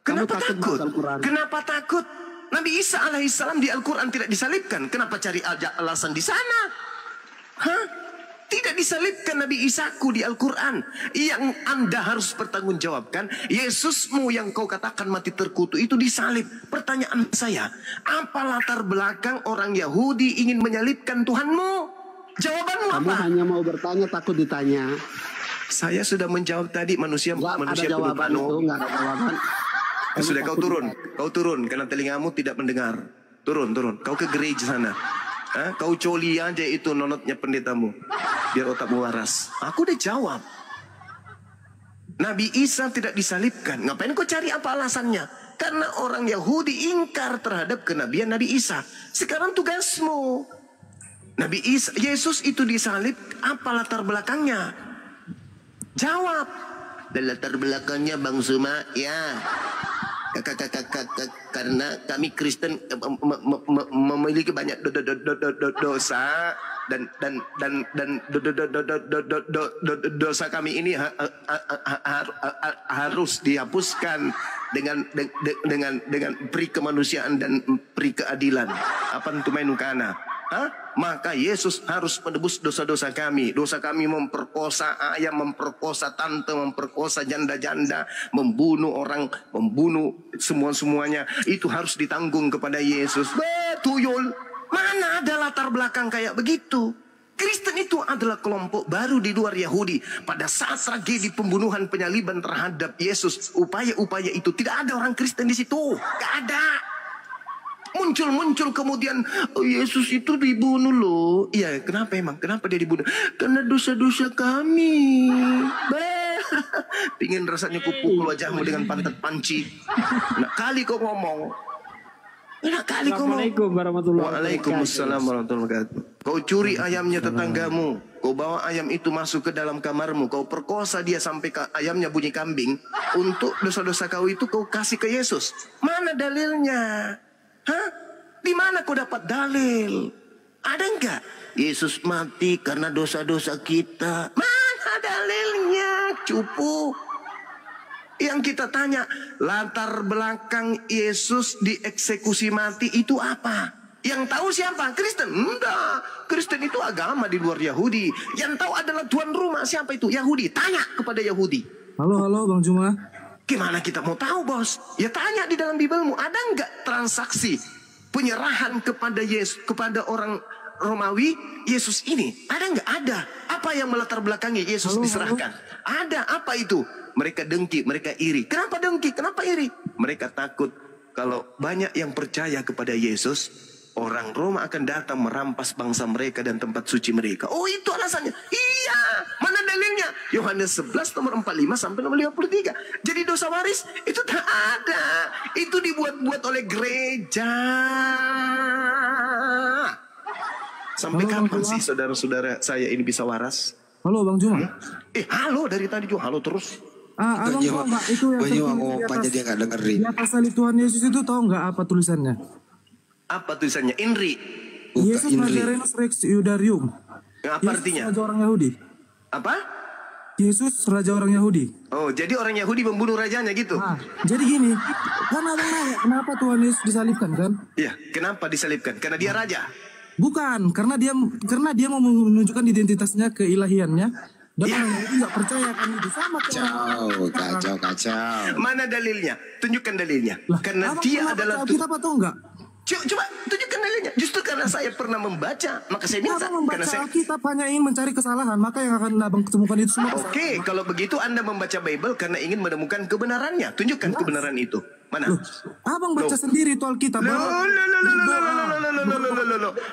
Kenapa Kamu takut takut? baca Al-Quran. Kenapa takut? Nabi Isa alaihissalam di Al-Quran tidak disalibkan. Kenapa cari alasan di sana? Hah? Tidak disalibkan Nabi Isaku di Al-Quran. Yang Anda harus pertanggungjawabkan, Yesusmu yang kau katakan mati terkutuk itu disalib. Pertanyaan saya, apa latar belakang orang Yahudi ingin menyalibkan Tuhanmu? Jawabanmu Kamu apa? hanya mau bertanya, takut ditanya. Saya sudah menjawab tadi, manusia Nggak ada penuh jawaban itu, panu. nggak ada jawaban. Sudah kau takut turun karena telingamu tidak mendengar. Turun. Kau ke gereja sana. Hah? Kau coli aja itu nonotnya pendetamu. Biar otakmu waras. Aku udah jawab. Nabi Isa tidak disalibkan. Ngapain kau cari apa alasannya? Karena orang Yahudi ingkar terhadap kenabian Nabi Isa. Sekarang tugasmu. Nabi Isa, Yesus itu disalib, apa latar belakangnya? Jawab. Dan latar belakangnya Bang Suma, ya. Karena kami Kristen memiliki banyak dosa dan dosa kami ini harus dihapuskan dengan peri kemanusiaan dan peri keadilan. Apa itu mainukana? Maka Yesus harus menebus dosa-dosa kami. Dosa kami memperkosa ayam, memperkosa tante, memperkosa janda-janda, membunuh orang, membunuh semuanya. Itu harus ditanggung kepada Yesus. Tuyul, mana ada latar belakang kayak begitu? Kristen itu adalah kelompok baru di luar Yahudi. Pada saat tragedi pembunuhan penyaliban terhadap Yesus, upaya-upaya itu tidak ada orang Kristen di situ. Gak ada. Muncul kemudian, oh Yesus itu dibunuh loh. Iya, kenapa emang? Kenapa dia dibunuh? Karena dosa-dosa kami. Pingin rasanya kupukul wajahmu dengan pantat panci. Nak kali kau ngomong. Assalamualaikum warahmatullahi wabarakatuh. Waalaikumsalam warahmatullahi wabarakatuh. Kau curi ayamnya tetanggamu. Kau bawa ayam itu masuk ke dalam kamarmu. Kau perkosa dia sampai ayamnya bunyi kambing. Untuk dosa-dosa kau itu kau kasih ke Yesus. Mana dalilnya? Hah? Di mana kau dapat dalil? Ada enggak? Yesus mati karena dosa-dosa kita. Mana dalilnya? Cupu. Yang kita tanya, latar belakang Yesus dieksekusi mati itu apa? Yang tahu siapa? Kristen? Enggak. Kristen itu agama di luar Yahudi. Yang tahu adalah tuan rumah. Siapa itu? Yahudi. Tanya kepada Yahudi. Halo Bang Juma. Gimana kita mau tahu, bos? Ya tanya di dalam Bibelmu, ada nggak transaksi penyerahan kepada Yesus, kepada orang Romawi, Yesus ini? Ada nggak? Ada. Apa yang melatar belakangi Yesus diserahkan? Ada. Apa itu? Mereka dengki, mereka iri. Kenapa dengki? Kenapa iri? Mereka takut kalau banyak yang percaya kepada Yesus, orang Roma akan datang merampas bangsa mereka dan tempat suci mereka. Oh, itu alasannya. Iya. Mana dalilnya? Yohanes 11 nomor 45 sampai nomor 53. Jadi dosa waris itu tak ada. Itu dibuat-buat oleh gereja. Sampai kapan sih saudara-saudara saya ini bisa waras? Halo Bang Juma. Halo dari tadi juga halo terus. Abang tahu nggak itu yang tertulis dia nggak dengerin. di atas salib Tuhan Yesus itu, tahu nggak apa tulisannya? Apa tulisannya? Inri. Yesus Nazarenus Rex Iudarium. Apa artinya? Raja orang Yahudi. Apa? Yesus raja orang Yahudi. Oh, jadi orang Yahudi membunuh rajanya gitu? Nah, jadi gini, kan abang nanya kenapa Tuhan Yesus disalibkan kan? Iya, kenapa disalibkan? Karena dia raja. Bukan, karena dia mau menunjukkan identitasnya, keilahiannya. Dan orang Yahudi nggak percaya kan itu sama. Kacau. Mana dalilnya? Tunjukkan dalilnya. Karena dia adalah kita apa tahu nggak? Coba tunjukkan dalilnya. Justru karena saya pernah membaca, maka saya minta. Karena Alkitab hanya ingin mencari kesalahan, maka yang akan abang ketemukan itu semua kesalahan. Oke, kalau begitu Anda membaca Bible karena ingin menemukan kebenarannya. Tunjukkan kebenaran itu. Mana? Abang baca sendiri itu Alkitab.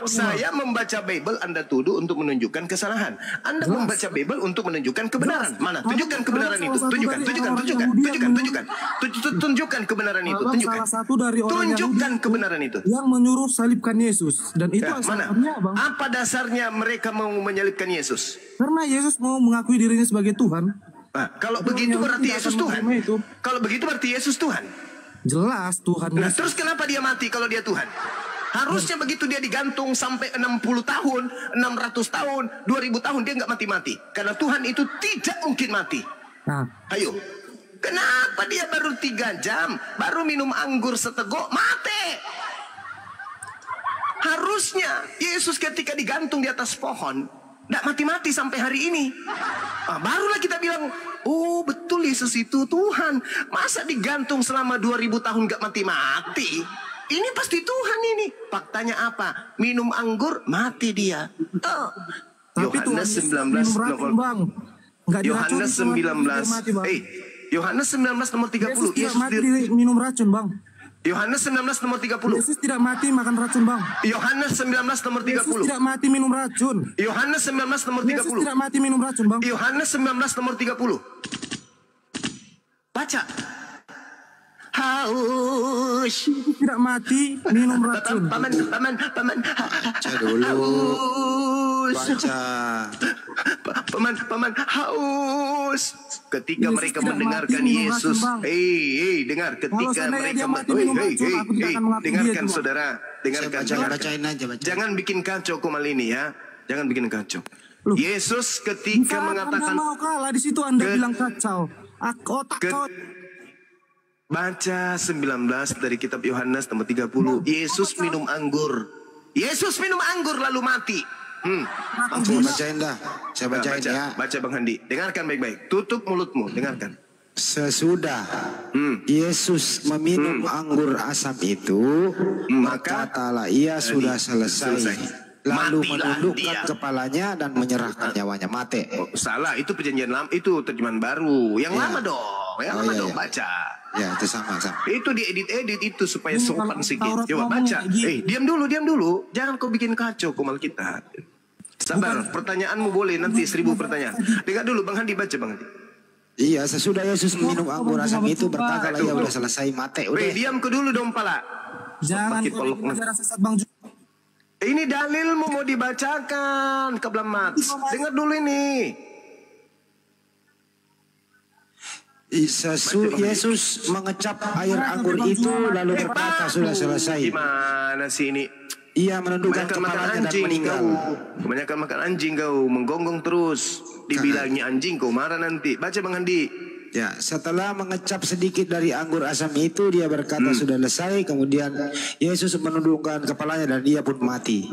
Saya membaca Bible, Anda tuduh untuk menunjukkan kesalahan. Anda membaca Bible untuk menunjukkan kebenaran. Mana? Tunjukkan kebenaran itu. Tunjukkan kebenaran itu. Salah satu dari orang tunjukkan kebenaran itu. Yang menyuruh salibkan Yesus. Dan itu mana? Apa dasarnya mereka mau menyalibkan Yesus? Karena Yesus mau mengakui dirinya sebagai Tuhan. Kalau begitu berarti Yesus Tuhan. Kalau begitu berarti Yesus Tuhan. Jelas Tuhan. Nah, terus kenapa dia mati kalau dia Tuhan? Harusnya begitu dia digantung sampai 60 tahun, 600 tahun, 2000 tahun dia nggak mati-mati. Karena Tuhan itu tidak mungkin mati. Ayo. Kenapa dia baru 3 jam, baru minum anggur seteguk, mati? Harusnya Yesus ketika digantung di atas pohon, nggak mati-mati sampai hari ini. Barulah kita bilang, oh betul Yesus itu Tuhan. Masa digantung selama 2000 tahun nggak mati-mati? Ini pasti Tuhan ini. Faktanya apa? Minum anggur, mati dia. Yohanes 19 Yohanes 19 nomor 30. Yesus tidak mati minum racun, Bang. Yohanes 19 nomor 30. Yesus tidak mati makan racun, Bang. Yohanes 19 nomor 30. Yesus tidak mati minum racun. Yohanes 19 nomor 30. Yesus tidak mati minum racun, Bang. Yohanes 19 nomor 30. Baca. Haus. Yesus tidak mati minum racun. Paman. Baca dulu. Baca. Paman haus. Ketika mereka mendengarkan Yesus, dengar. Ketika mereka dengarkan saudara, dengarkan. Bacain aja. Jangan bikin kacau Komal ini ya. Jangan bikin kacau. Yesus ketika mengatakan, Anda mau kalah di situ Anda bilang kacau. Baca 19 dari kitab Yohanes nomor 30. Yesus minum anggur. Yesus minum anggur lalu mati. Saya bacain dah. Saya bacain ya. Baca Bang Handi. Dengarkan baik-baik. Tutup mulutmu. Dengarkan. Sesudah Yesus meminum anggur asam itu, maka katalah ia sudah selesai. Lalu menundukkan kepalanya dan menyerahkan nyawanya. Mati. Salah. Itu perjanjian lama. Itu terjemahan baru. Yang lama dong. Yang lama dong. Baca. Ya itu sama. Itu diedit itu supaya sopan sedikit. Coba baca. Diam dulu. Jangan kau bikin kacau Komal kita. Sabar, pertanyaanmu boleh nanti 1000 pertanyaan. Dengar dulu Bang Handi, baca Bang Handi. Iya, sesudah Yesus minum anggur asam itu berkatalah ia udah selesai, mati. Udah. Diam ke dulu dong pala. Jangan bicara sesat Bang. Ini dalilmu mau dibacakan Kablam Mats. Dengar dulu ini. Yesus mengecap air anggur itu lalu berkata sudah selesai. Gimana sih ini? Ia menundukkan kepalanya dan meninggal. Kebanyakan makan anjing kau, menggonggong terus. Dibilangnya anjing kau marah nanti. Baca Bang Handi. Ya, setelah mengecap sedikit dari anggur asam itu, dia berkata sudah selesai. Kemudian Yesus menundukkan kepalanya dan dia pun mati.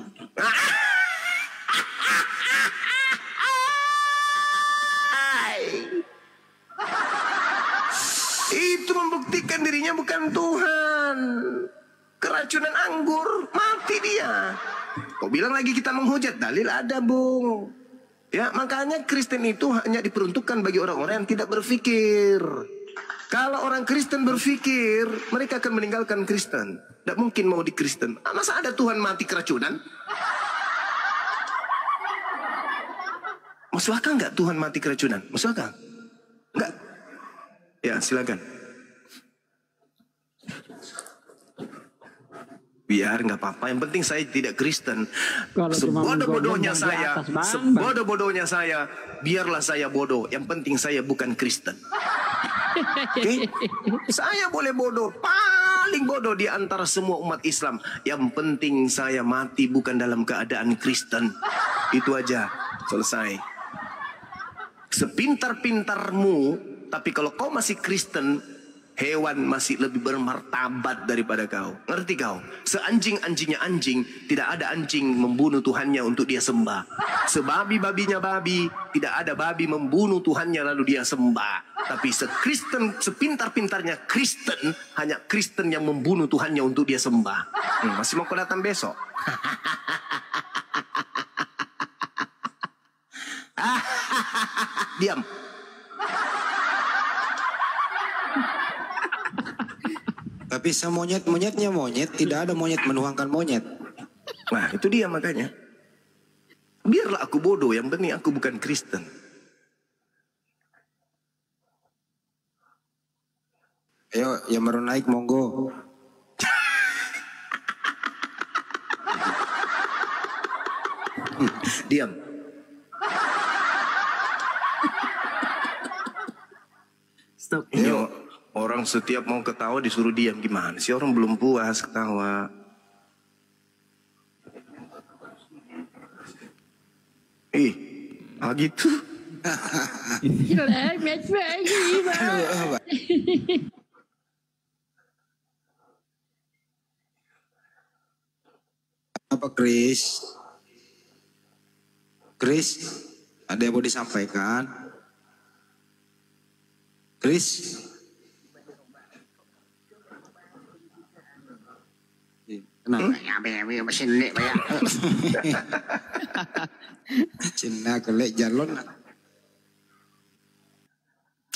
Itu membuktikan dirinya bukan Tuhan. Keracunan anggur, mati dia. Kau bilang lagi kita menghujat, dalil ada Bung. Ya, makanya Kristen itu hanya diperuntukkan bagi orang-orang yang tidak berpikir. Kalau orang Kristen berpikir, mereka akan meninggalkan Kristen. Tidak mungkin mau di Kristen. Masa ada Tuhan mati keracunan? Masuk akal nggak Tuhan mati keracunan? Masuk akal? Enggak. Ya, silakan. Biar nggak apa-apa. Yang penting saya tidak Kristen. Sebodoh-bodohnya saya, biarlah saya bodoh. Yang penting saya bukan Kristen. Oke? Saya boleh bodoh, paling bodoh di antara semua umat Islam. Yang penting saya mati bukan dalam keadaan Kristen. Itu aja, selesai. Sepintar-pintarmu, tapi kalau kau masih Kristen, hewan masih lebih bermartabat daripada kau. Ngerti kau? Seanjing-anjingnya anjing, tidak ada anjing membunuh Tuhannya untuk dia sembah. Sebabi-babinya babi, tidak ada babi membunuh Tuhannya lalu dia sembah. Tapi sekristen, sepintar-pintarnya Kristen, hanya Kristen yang membunuh Tuhannya untuk dia sembah. Masih mau kau datang besok? Diam. Tapi semonyet-monyetnya monyet, tidak ada monyet menuhankan monyet. Nah, itu dia makanya. Biarlah aku bodoh, yang penting aku bukan Kristen. Ayo, yang baru naik monggo. Diam. Stop. Ini orang setiap mau ketawa disuruh diam, gimana sih? Orang belum puas ketawa. Gitu. Apa Chris? Chris, ada yang mau disampaikan? Chris? Kenapa? Cina kelek jalon.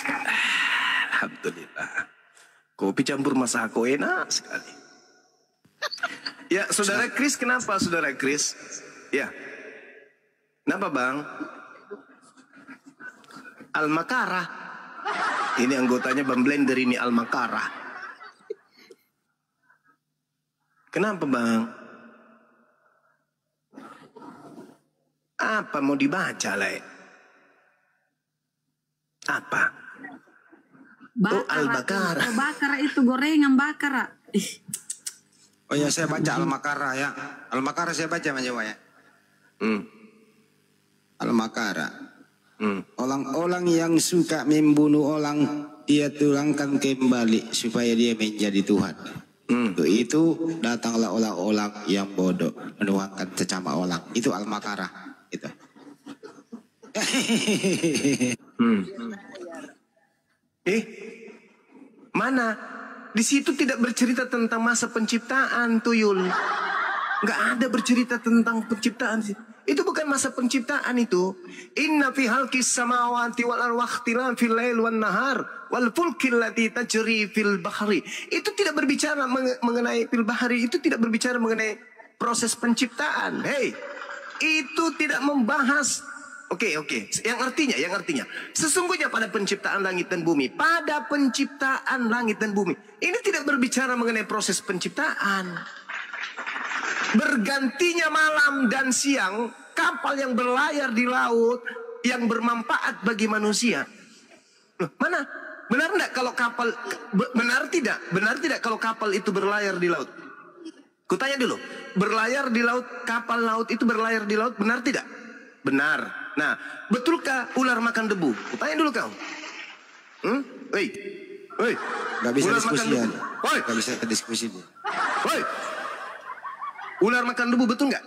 Alhamdulillah. Kopi campur masako enak sekali. Ya, saudara Chris, kenapa saudara Chris? Ya. Kenapa bang? Al-Makarah. Ini anggotanya Bang Blender ini Al-Makarah. Kenapa bang? Apa mau dibaca lah? Apa? Al-Bakara. Bakara itu gorengan bakara. Oh ya, saya baca Al-Makarah ya. Al-Makarah saya baca ya. Al-Makarah. Orang-orang yang suka membunuh orang, dia tulangkan kembali supaya dia menjadi Tuhan. Untuk itu datanglah orang-orang yang bodoh menuhankan sesama orang. Itu Al-Makarah. Itu. Mana? Di situ tidak bercerita tentang masa penciptaan, Tuyul. Nggak ada bercerita tentang penciptaan sih. Itu bukan masa penciptaan itu. Inna fi halqis samawati wal ardi wakhtilafil lail wan nahar wal fulkil lati tajri fil bahri. Itu tidak berbicara mengenai fil bahri, itu tidak berbicara mengenai proses penciptaan. Hei, itu tidak membahas. Oke. Yang artinya sesungguhnya pada penciptaan langit dan bumi, pada penciptaan langit dan bumi, ini tidak berbicara mengenai proses penciptaan. Bergantinya malam dan siang, kapal yang berlayar di laut yang bermanfaat bagi manusia. Mana? Benar tidak kalau kapal benar tidak kalau kapal itu berlayar di laut? Kutanya dulu, berlayar di laut, kapal laut itu berlayar di laut, benar tidak? Benar. Nah, betulkah ular makan debu? Kutanya dulu kau. Hei. Gak bisa ular diskusi ya. Gak bisa diskusi. Ular makan debu, betul nggak?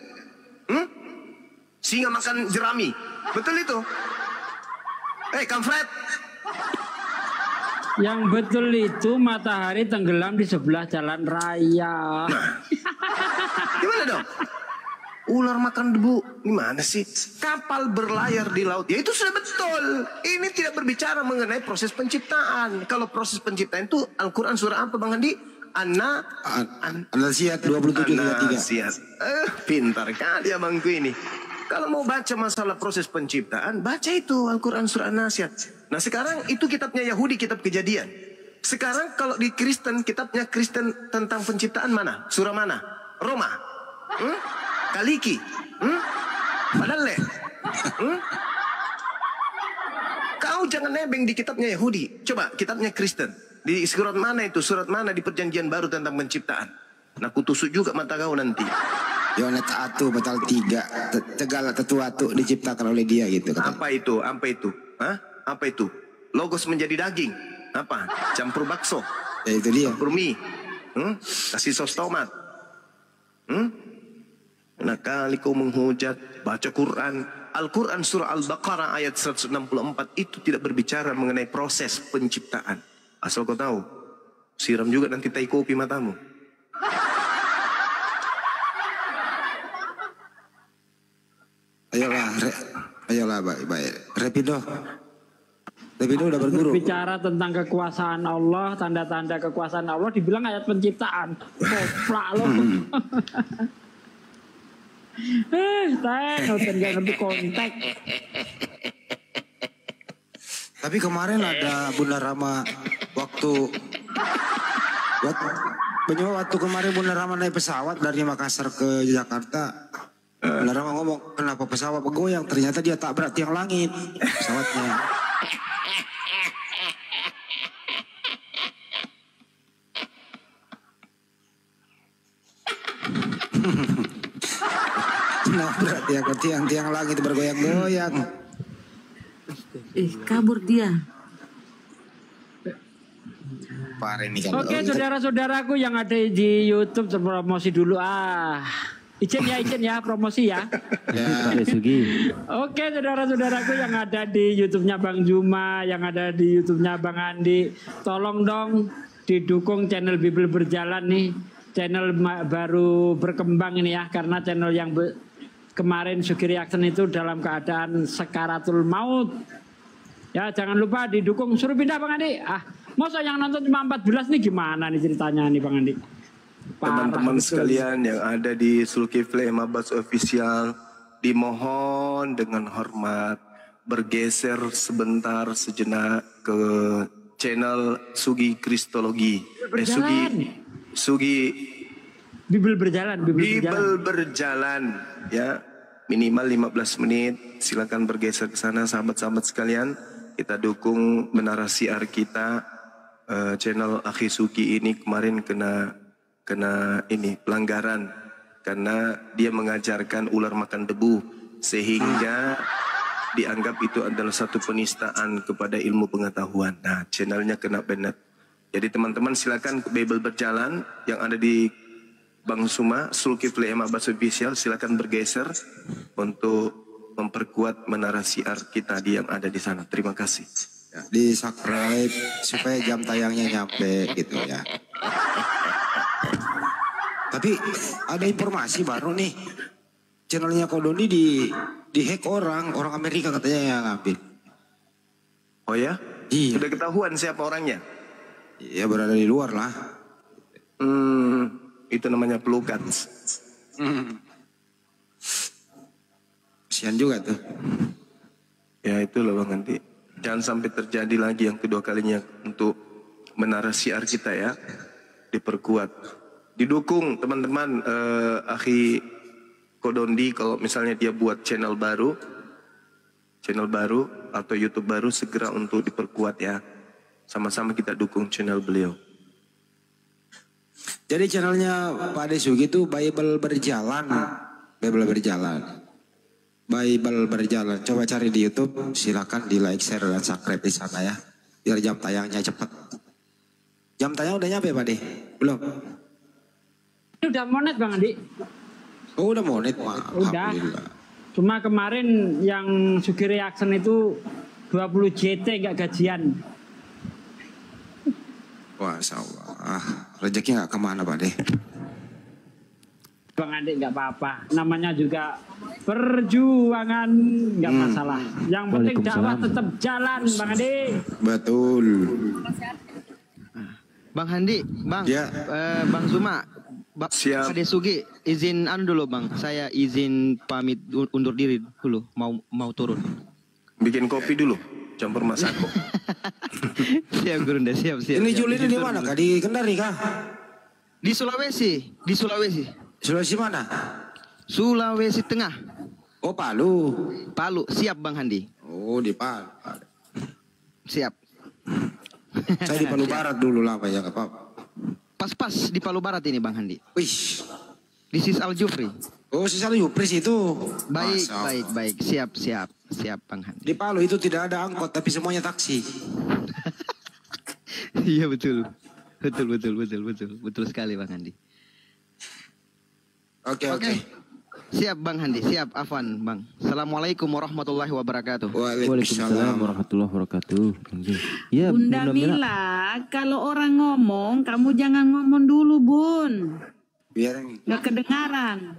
Singa makan jerami, betul itu? Kang Fred. Yang betul itu matahari tenggelam di sebelah jalan raya. Gimana dong? Ular makan debu, gimana sih? Kapal berlayar di laut, ya itu sudah betul. Ini tidak berbicara mengenai proses penciptaan. Kalau proses penciptaan itu Al-Quran surah apa Bang Andi? An-Naziat 27:3. Pintar kali abangku ini. Kalau mau baca masalah proses penciptaan, baca itu Al-Quran surah An-Naziat. Nah sekarang itu kitabnya Yahudi, kitab Kejadian. Sekarang kalau di Kristen, kitabnya Kristen tentang penciptaan mana? Surah mana? Roma? Kaliki? Padahal Kau jangan nebeng di kitabnya Yahudi. Coba kitabnya Kristen. Di surat mana itu? Surat mana di perjanjian baru tentang penciptaan? Nah kutusuk juga mata kau nanti. Yohanes 1 pasal 3. Segala sesuatu diciptakan oleh dia gitu. Apa itu? Apa itu? Logos menjadi daging. Apa? Campur bakso. Ya itu dia. Campur mie. Kasih sos tomat. Nah kali kau menghujat, baca Quran. Al-Quran surah Al-Baqarah ayat 164 itu tidak berbicara mengenai proses penciptaan. Asal kau tahu, siram juga nanti tai kopi matamu. Ayolah baik. Repido. Tapi itu udah berguru. Bicara tentang kekuasaan Allah, tanda-tanda kekuasaan Allah dibilang ayat penciptaan. Koplak lo. Nggak ngerti konteks. Tapi kemarin ada Bunda Rama waktu kemarin Bunda Rama naik pesawat dari Makassar ke Jakarta. Bunda Rama ngomong, kenapa pesawat bergoyang? Ternyata dia tabrak tiang langit pesawatnya. Nabrak tiang langit bergoyang-goyang. Kabur dia. Oke, saudara-saudaraku yang ada di YouTube, promosi dulu. Izin ya, promosi ya. Oke, saudara-saudaraku yang ada di YouTube-nya Bang Juma, yang ada di YouTube-nya Bang Andi, tolong dong didukung channel Bible Berjalan nih. Channel baru berkembang ini ya, karena channel yang kemarin Sugi Reaction itu dalam keadaan sekaratul maut. Ya, jangan lupa didukung, suruh pindah Bang Andi. Masa yang nonton cuma 14 nih gimana nih ceritanya nih Bang Andi? Teman-teman sekalian yang ada di Zulkifli Abbas Official, dimohon dengan hormat bergeser sejenak ke channel Sugi Kristologi. Sugi Bible Berjalan. Bible Berjalan ya, minimal 15 menit. Silakan bergeser ke sana sahabat-sahabat sekalian. Kita dukung Menara Siar kita. Channel Akhi Sugi ini kemarin kena ini pelanggaran karena dia mengajarkan ular makan debu sehingga dianggap itu adalah satu penistaan kepada ilmu pengetahuan. Nah, channelnya kena banned. Jadi teman-teman silakan ke Bible Berjalan yang ada di Bang Suma, Zulkifli Abbas Official, silakan bergeser untuk memperkuat Menara Siar kita yang ada di sana. Terima kasih. Ya, di subscribe supaya jam tayangnya nyampe gitu ya. Tapi ada informasi baru nih, channelnya Kodoni di hack orang Amerika katanya yang ngambil. Oh ya? Iya. Sudah ketahuan siapa orangnya? Ya berada di luar lah. Itu namanya pelukan. Kasian juga tuh. Ya itulah Bang Andi. Jangan sampai terjadi lagi yang kedua kalinya untuk Menara Siar kita ya. Diperkuat. Didukung teman-teman Akhi Kodondi kalau misalnya dia buat channel baru atau YouTube baru segera untuk diperkuat ya. Sama-sama kita dukung channel beliau. Jadi channelnya Pak Ade Sugi itu Bible Berjalan. Coba cari di YouTube, silakan di like, share dan subscribe di sana ya. Biar jam tayangnya cepat. Jam tayang udah nyampe Pak De? Belum? Ini udah monet Bang Andi. Oh udah monet, udah. Cuma kemarin yang Sugi Reaction itu 20 JT nggak gajian. Wah, Allah. Rezeki nggak kemana Pak De? Bang Andi nggak apa-apa. Namanya juga perjuangan, nggak masalah. Yang penting dakwah tetap jalan, Bang Andi. Betul. Bang Handi, Bang, ya. Bang Zuma, Bang Ade Sugi, izin dulu Bang. Saya izin pamit undur diri dulu. Mau turun. Bikin kopi dulu. Campur masako. Siap Gurunda, siap. Ini Juli ini di mana kah? Di Kendari kah? Di Sulawesi. Sulawesi mana? Sulawesi Tengah. Oh Palu. Siap Bang Handi. Oh di Palu. Siap. Saya di Palu Barat dulu lah Pak ya, nggak apa-apa. Pas di Palu Barat ini Bang Handi. Wih. Di Sis Al Jufri. Oh Sis Al Jufri itu. Baik. Siap Bang Handi. Di Palu itu tidak ada angkot tapi semuanya taksi. Iya betul sekali Bang Handi. Oke. Siap Bang Handi, siap Afwan Bang. Assalamualaikum warahmatullahi wabarakatuh. Waalaikumsalam warahmatullahi wabarakatuh. Ya, Bunda Mila, kalau orang ngomong kamu jangan ngomong dulu Bun. Biar nggak kedengaran.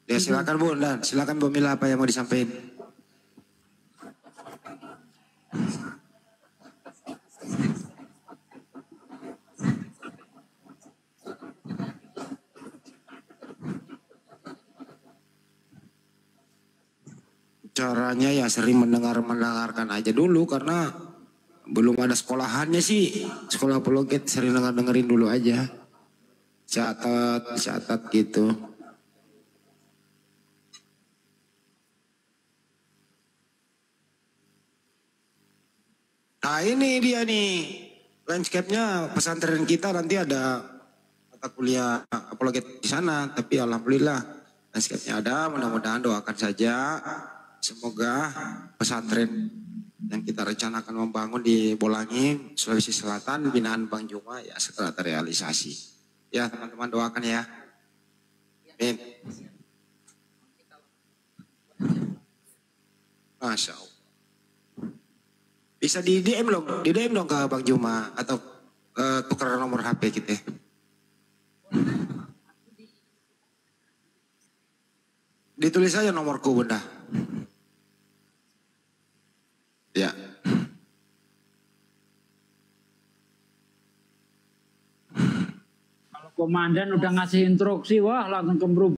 Ya silakan Bun, dan silakan Bu Mila apa yang mau disampaikan. Caranya ya sering mendengarkan aja dulu, karena belum ada sekolahannya sih. Sekolah apologet sering dengerin dulu aja. Catat gitu. Nah ini dia nih, landscape-nya pesantren kita nanti ada mata kuliah apologet di sana. Tapi alhamdulillah landscape-nya ada, mudah-mudahan doakan saja. Semoga pesantren yang kita rencanakan membangun di Bolangin, Sulawesi Selatan, binaan Bang Juma ya segera terrealisasi. Ya teman-teman doakan ya. Amin. Masya Allah. Bisa di DM dong ke Bang Juma atau tukar nomor HP kita. Ditulis aja nomorku bunda. Ya. Kalau komandan udah ngasih instruksi, wah langsung kembru.